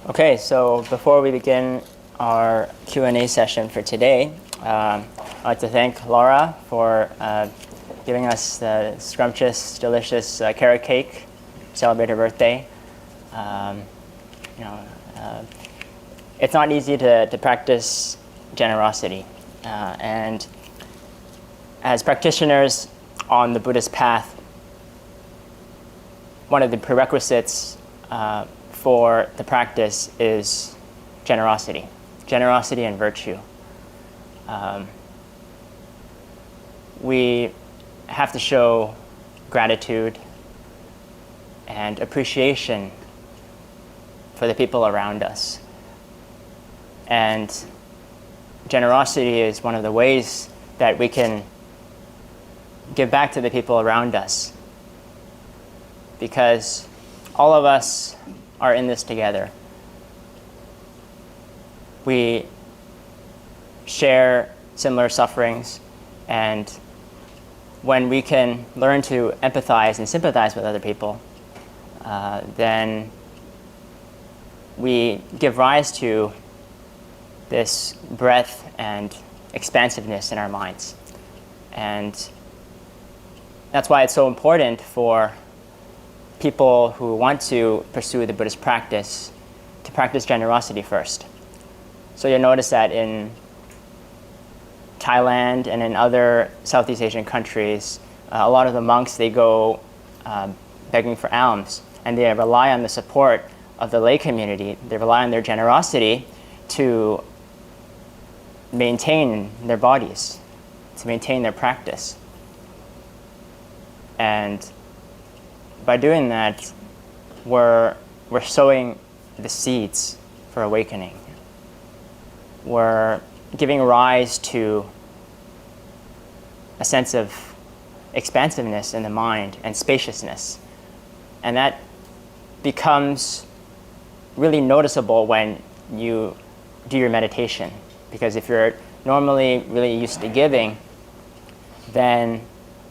Okay, so before we begin our Q&A session for today, I'd like to thank Laura for giving us the scrumptious, delicious carrot cake to celebrate her birthday. It's not easy to practice generosity. And as practitioners on the Buddhist path, one of the prerequisites for the practice is generosity and virtue. We have to show gratitude and appreciation for the people around us. And generosity is one of the ways that we can give back to the people around us, because all of us are in this together. We share similar sufferings, and when we can learn to empathize and sympathize with other people, then we give rise to this breadth and expansiveness in our minds. And that's why it's so important for people who want to pursue the Buddhist practice to practice generosity first. So you'll notice that in Thailand and in other Southeast Asian countries, a lot of the monks, they go begging for alms, and they rely on the support of the lay community. They rely on their generosity to maintain their bodies, to maintain their practice. And by doing that, we're sowing the seeds for awakening. We're giving rise to a sense of expansiveness in the mind and spaciousness. And that becomes really noticeable when you do your meditation. Because if you're normally really used to giving, then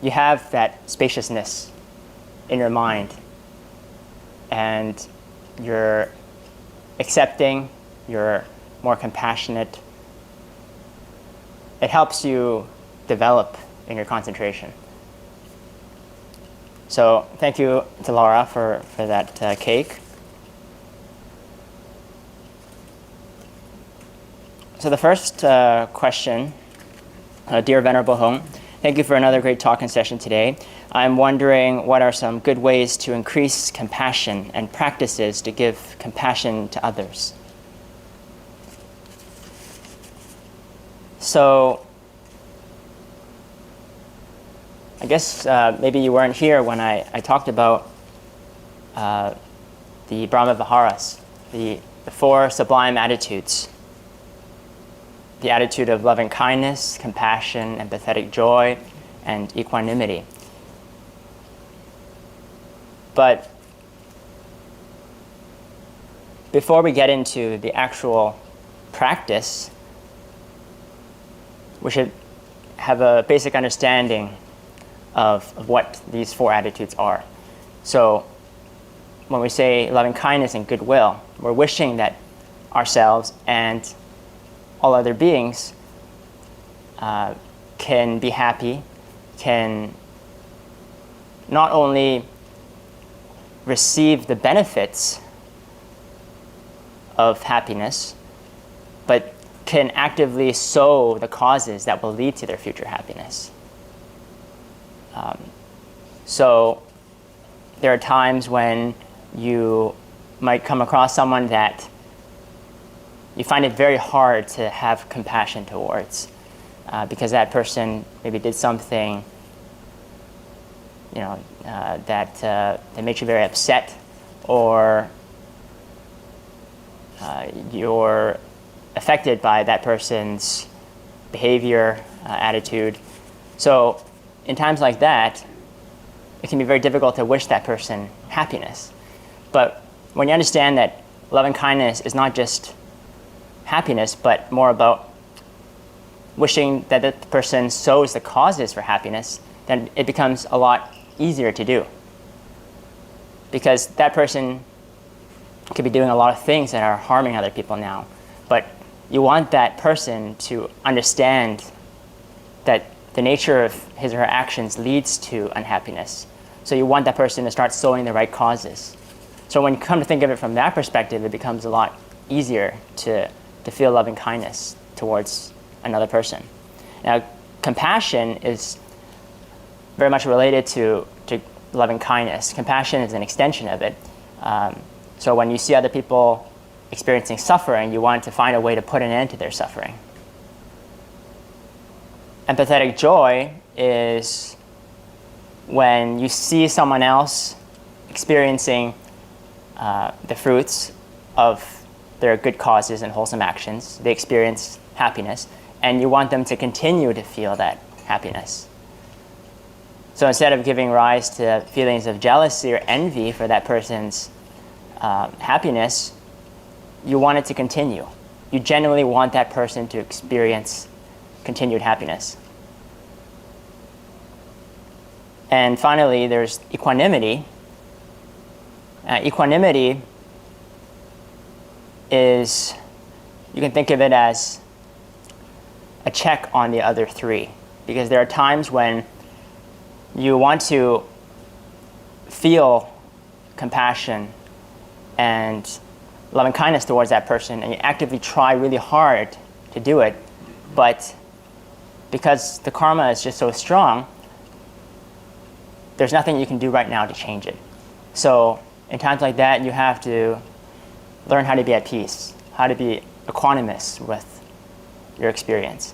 you have that spaciousness in your mind, and you're accepting, you're more compassionate. It helps you develop in your concentration. So thank you to Laura for that cake. So the first question, Dear Venerable Hong, thank you for another great talk and session today. I'm wondering what are some good ways to increase compassion and practices to give compassion to others. So I guess maybe you weren't here when I talked about the Brahma Viharas, the four sublime attitudes. The attitude of loving kindness, compassion, empathetic joy, and equanimity. But before we get into the actual practice, we should have a basic understanding of what these four attitudes are. So when we say loving kindness and goodwill, we're wishing that ourselves and all other beings can be happy, can not only receive the benefits of happiness, but can actively sow the causes that will lead to their future happiness. So there are times when you might come across someone that you find it very hard to have compassion towards, because that person maybe did something that makes you very upset, or you're affected by that person's behavior, attitude. So in times like that, it can be very difficult to wish that person happiness. But when you understand that loving kindness is not just happiness, but more about wishing that the person sows the causes for happiness, then it becomes a lot easier to do. Because that person could be doing a lot of things that are harming other people now. But you want that person to understand that the nature of his or her actions leads to unhappiness. So you want that person to start sowing the right causes. So when you come to think of it from that perspective, it becomes a lot easier to feel loving kindness towards another person. Now, compassion is very much related to loving kindness. Compassion is an extension of it. So when you see other people experiencing suffering, you want to find a way to put an end to their suffering. Empathetic joy is when you see someone else experiencing the fruits of their good causes and wholesome actions. They experience happiness, and you want them to continue to feel that happiness. So instead of giving rise to feelings of jealousy or envy for that person's happiness, you want it to continue. You genuinely want that person to experience continued happiness. And finally, there's equanimity. Equanimity is, you can think of it as a check on the other three. Because there are times when you want to feel compassion and loving kindness towards that person, and you actively try really hard to do it, but because the karma is just so strong, there's nothing you can do right now to change it. So in times like that, you have to learn how to be at peace, how to be equanimous with your experience.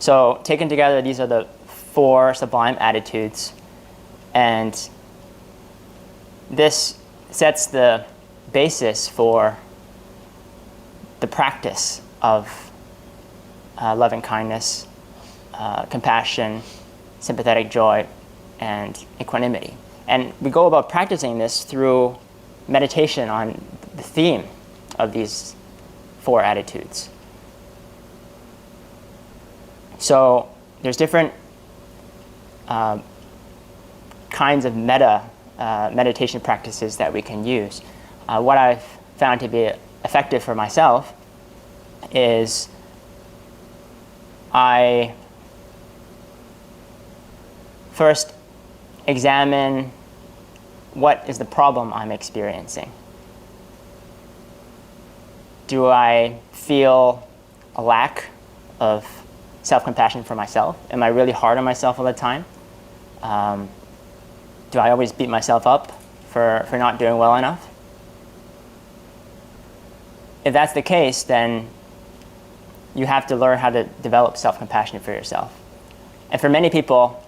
So taken together, these are the 4 sublime attitudes, and this sets the basis for the practice of loving kindness, compassion, sympathetic joy, and equanimity. And we go about practicing this through meditation on the theme of these 4 attitudes. So there's different kinds of meditation practices that we can use. What I've found to be effective for myself is I first examine what is the problem I'm experiencing. Do I feel a lack of self-compassion for myself? Am I really hard on myself all the time? Do I always beat myself up for not doing well enough? If that's the case, then you have to learn how to develop self-compassion for yourself. And for many people,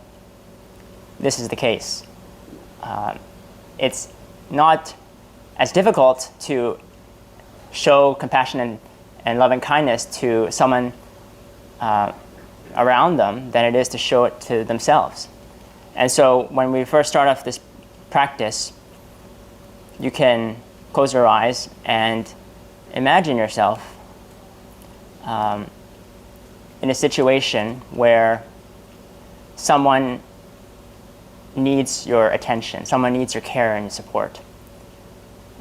this is the case. It's not as difficult to show compassion and loving kindness to someone around them than it is to show it to themselves. And so when we first start off this practice, you can close your eyes and imagine yourself in a situation where someone needs your attention, someone needs your care and support.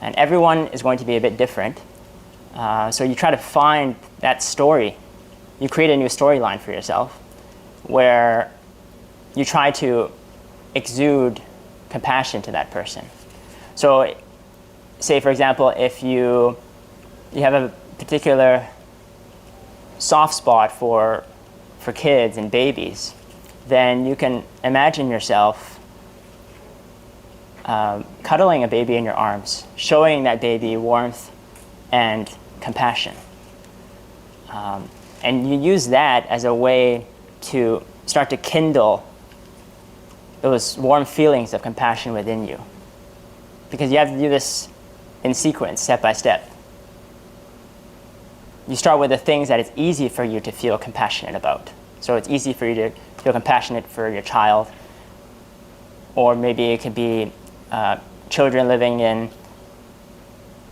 And everyone is going to be a bit different. So you try to find that story. You create a new storyline for yourself where you try to exude compassion to that person. So say, for example, if you have a particular soft spot for kids and babies, then you can imagine yourself cuddling a baby in your arms, showing that baby warmth and compassion. And you use that as a way to start to kindle those warm feelings of compassion within you. Because you have to do this in sequence, step by step. you start with the things that it's easy for you to feel compassionate about. So it's easy for you to feel compassionate for your child, or maybe it could be children living in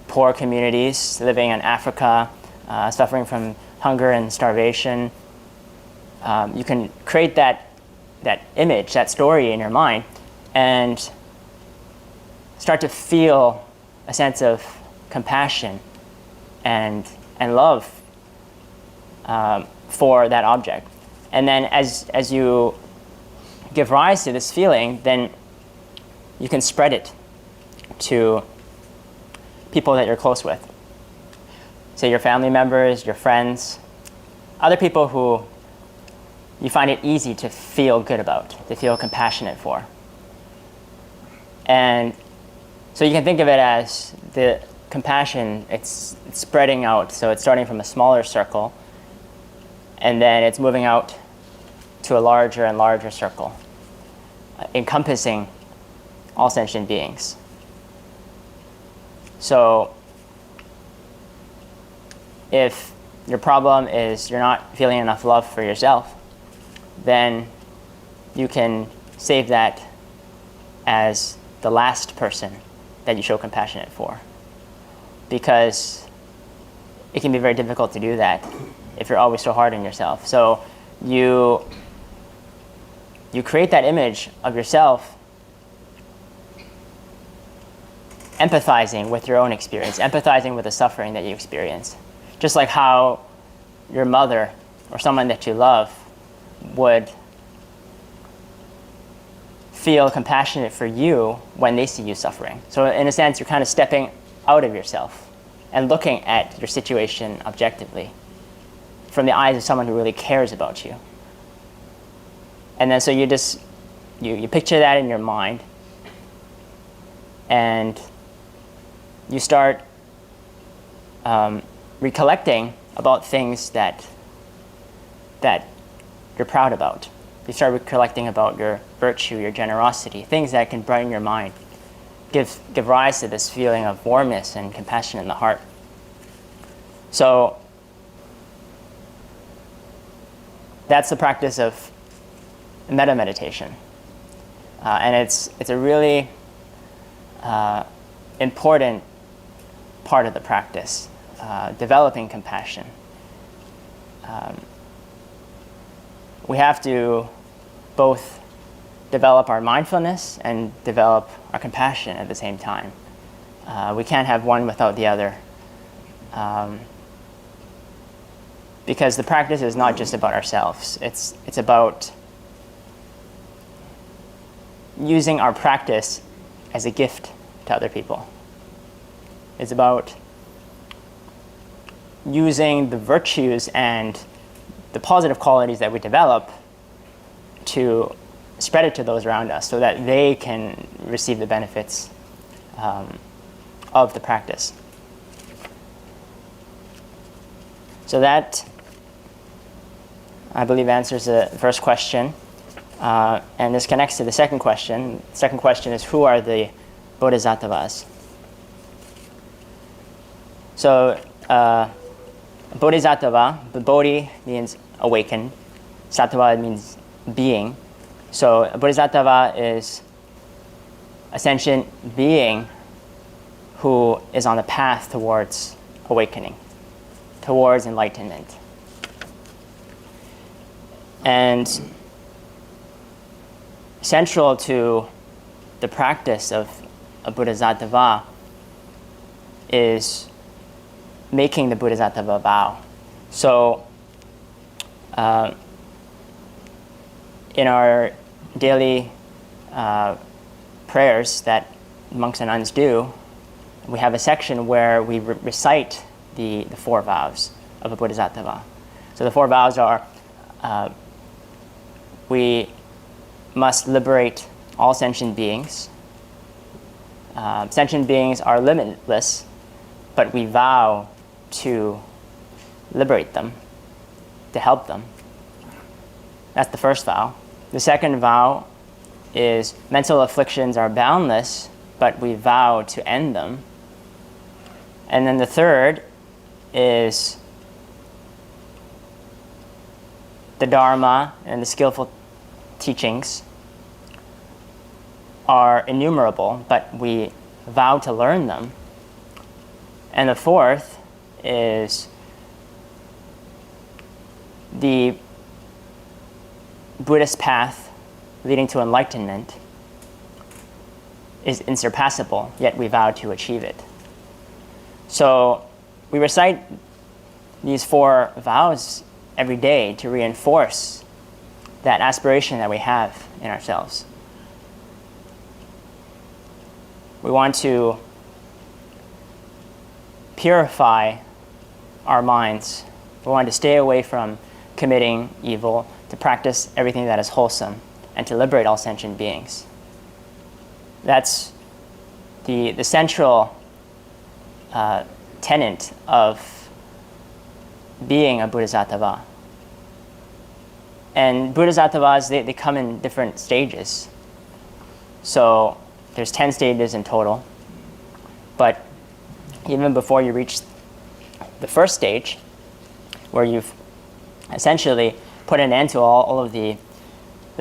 poor communities, living in Africa, suffering from hunger and starvation. You can create that image, that story in your mind, and start to feel a sense of compassion and love for that object. And then as you give rise to this feeling, then you can spread it to people that you're close with. Say your family members, your friends, other people who you find it easy to feel good about, to feel compassionate for. And so you can think of it as the compassion, it's spreading out. So it's starting from a smaller circle, and then it's moving out to a larger and larger circle, encompassing all sentient beings. So if your problem is you're not feeling enough love for yourself, then you can save that as the last person that you show compassion for, because it can be very difficult to do that if you're always so hard on yourself. So you create that image of yourself empathizing with your own experience, empathizing with the suffering that you experience. Just like how your mother or someone that you love would feel compassionate for you when they see you suffering. So in a sense, you're kind of stepping out of yourself and looking at your situation objectively from the eyes of someone who really cares about you. And then so you picture that in your mind, and you start recollecting about things that you're proud about. You start recollecting about your virtue, your generosity, things that can brighten your mind, give rise to this feeling of warmness and compassion in the heart. So that's the practice of metta meditation, and it's a really important part of the practice, developing compassion. We have to both develop our mindfulness and develop our compassion at the same time. We can't have one without the other, because the practice is not just about ourselves. It's about using our practice as a gift to other people. It's about using the virtues and the positive qualities that we develop to spread it to those around us so that they can receive the benefits of the practice. So that, I believe, answers the first question. And this connects to the second question. The second question is, who are the bodhisattvas? So, bodhisattva, the bodhi means awakened, sattva means being. So a bodhisattva is a sentient being who is on the path towards awakening, towards enlightenment. And central to the practice of a bodhisattva is making the bodhisattva vow. So in our daily prayers that monks and nuns do, we have a section where we recite the four vows of a bodhisattva. So the four vows are, we must liberate all sentient beings. Sentient beings are limitless, but we vow to liberate them, to help them. That's the first vow. The second vow is mental afflictions are boundless, but we vow to end them. And then the third is the Dharma and the skillful teachings are innumerable, but we vow to learn them. And the fourth is the Buddhist path leading to enlightenment is insurpassable, yet we vow to achieve it. So we recite these 4 vows every day to reinforce that aspiration that we have in ourselves. We want to purify our minds. We want to stay away from committing evil, to practice everything that is wholesome, and to liberate all sentient beings. That's the central tenet of being a Bodhisattva. And Bodhisattvas, they come in different stages. So there's 10 stages in total. But even before you reach the first stage, where you've essentially put an end to all of the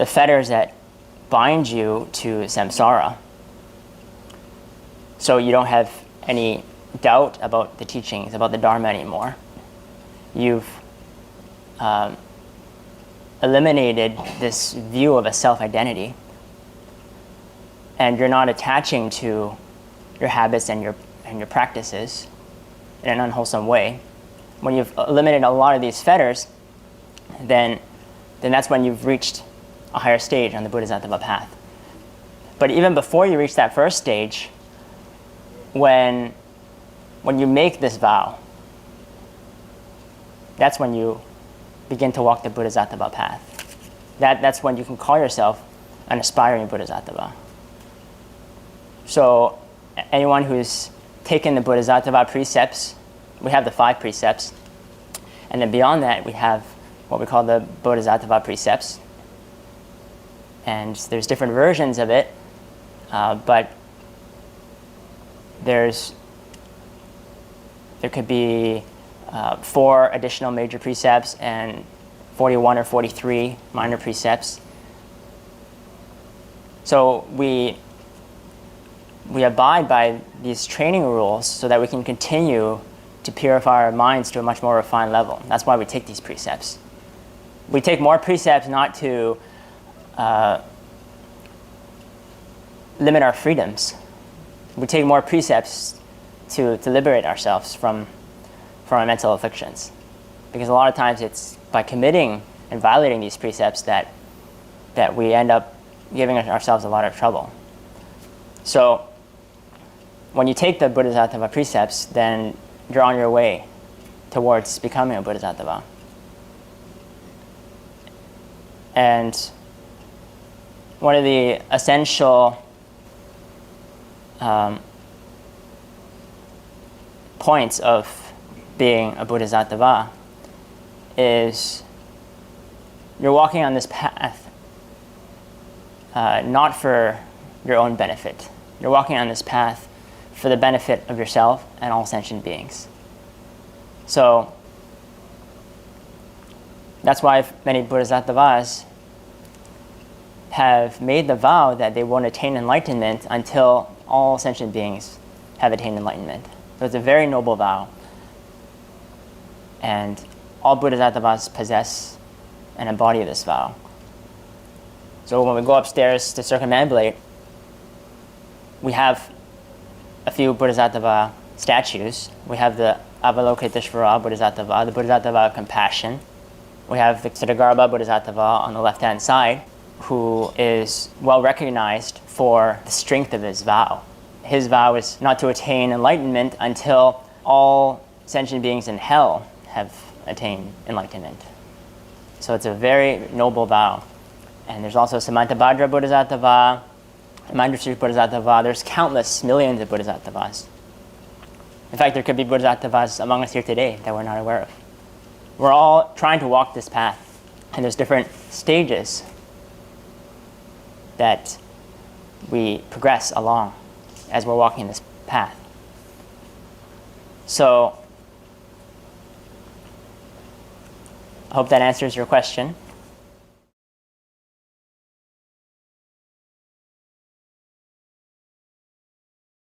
fetters that bind you to samsara, so you don't have any doubt about the teachings, about the Dharma anymore. You've eliminated this view of a self-identity, and you're not attaching to your habits and your practices in an unwholesome way. When you've eliminated a lot of these fetters, then that's when you've reached a higher stage on the Bodhisattva path. But even before you reach that first stage, when you make this vow, that's when you begin to walk the Bodhisattva path. That's when you can call yourself an aspiring Bodhisattva. So anyone who's taken the Bodhisattva precepts, we have the 5 precepts, and then beyond that we have what we call the Bodhisattva precepts. And there's different versions of it, but there could be 4 additional major precepts and 41 or 43 minor precepts. So we abide by these training rules so that we can continue to purify our minds to a much more refined level. That's why we take these precepts. We take more precepts not to limit our freedoms. We take more precepts to liberate ourselves from our mental afflictions. Because a lot of times it's by committing and violating these precepts that we end up giving ourselves a lot of trouble. So when you take the Bodhisattva precepts, then you're on your way towards becoming a Bodhisattva. And one of the essential points of being a Bodhisattva is you're walking on this path not for your own benefit. You're walking on this path for the benefit of yourself and all sentient beings. So that's why many Bodhisattvas have made the vow that they won't attain enlightenment until all sentient beings have attained enlightenment. So it's a very noble vow. And all Bodhisattvas possess and embody this vow. So when we go upstairs to circumambulate, we have a few Bodhisattva statues. We have the Avalokiteshvara Bodhisattva, the Bodhisattva of compassion. We have the Ksitigarbha Bodhisattva on the left-hand side, who is well recognized for the strength of his vow. His vow is not to attain enlightenment until all sentient beings in hell have attained enlightenment. So it's a very noble vow. And there's also Samantabhadra Bodhisattva, Manjushri Bodhisattva. There's countless millions of Bodhisattvas. In fact, there could be Bodhisattvas among us here today that we're not aware of. We're all trying to walk this path, and there's different stages that we progress along as we're walking this path. So I hope that answers your question.